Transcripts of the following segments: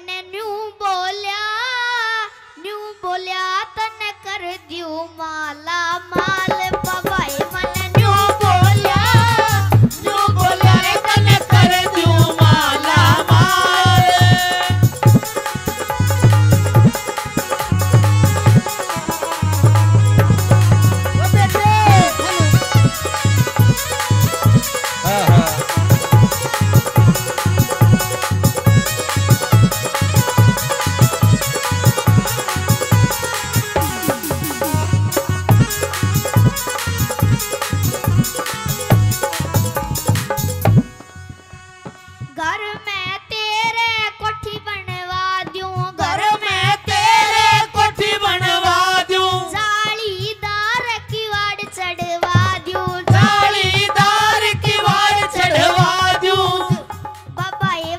मने न्यू बोलिया तने कर दियो माला माल बाबाए मने न्यू बोलिया रे तने कर दियो माला माल। ओ बेटे घर में तेरे कोठी बनवा दूं जालीदार की वाड़ चढ़वा दूं बाबाए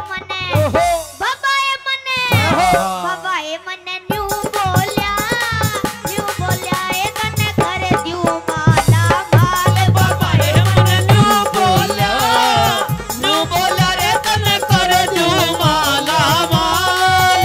मने न्यू बोलिया ए तने कर दियो माला माल बाबाए मने न्यू बोलिया रे तने कर दियो माला माल।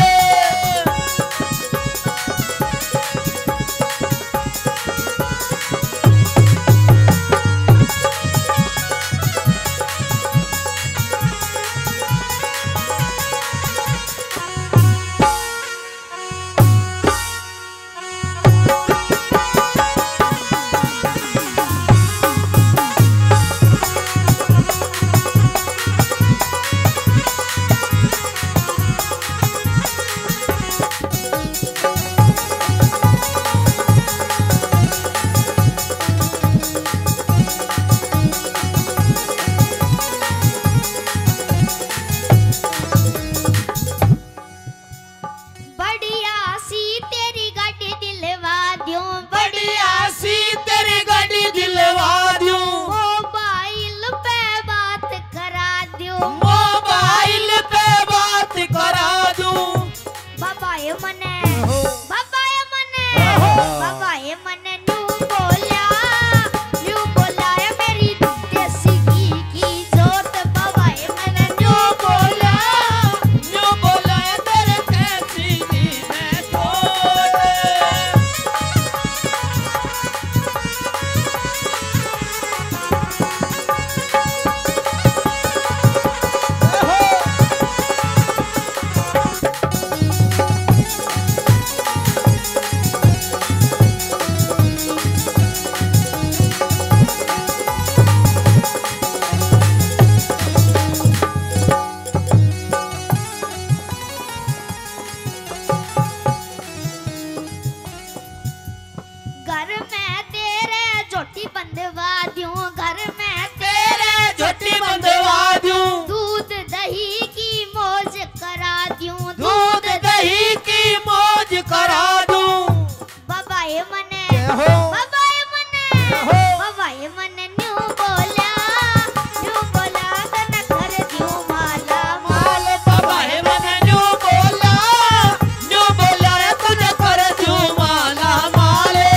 बढ़िया सी तेरी गाड़ी दिलवा दूं बढ़िया सी तेरी गाड़ी दिलवा दूं मोबाइल पे बात करा दूं बाबाए मने न्यू बोलिया ए मेरी देसी घी की जोत बाबाए मने न्यू बोलिया तेरे कैसी की मैं छोड़। घर में तेरे झोटी बंधवा दूं झोटी बंधवा दूं दूध दही की मौज करा दूं दूध दही की मौज करा दूं बाबाए मने न्यू बोलिया तने कर दियो माला माल बाबाए मने न्यू बोलिया रे तुझे कर दियो माला माले।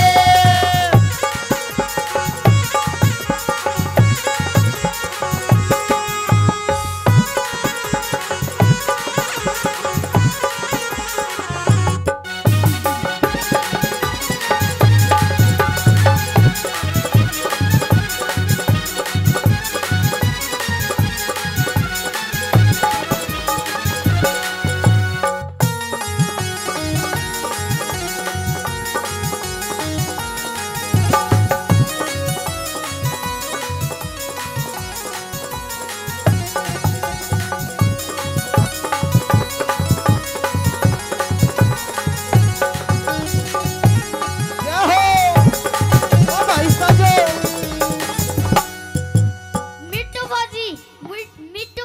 मिट्टू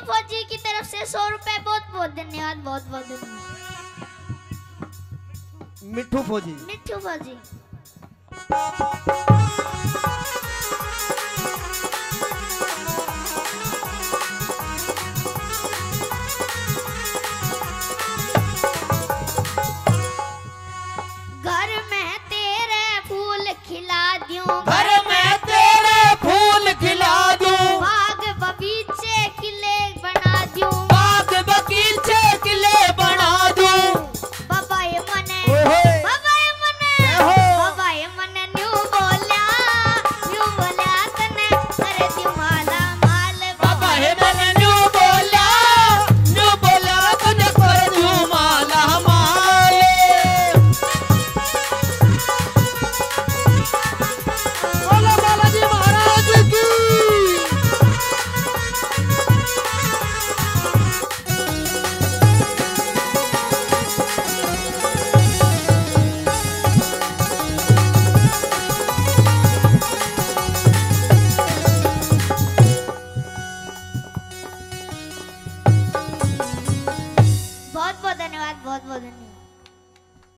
फौजी की तरफ से 100 रुपए बहुत बहुत धन्यवाद बहुत बहुत धन्यवाद मिट्टू फौजी मिट्टू फौजी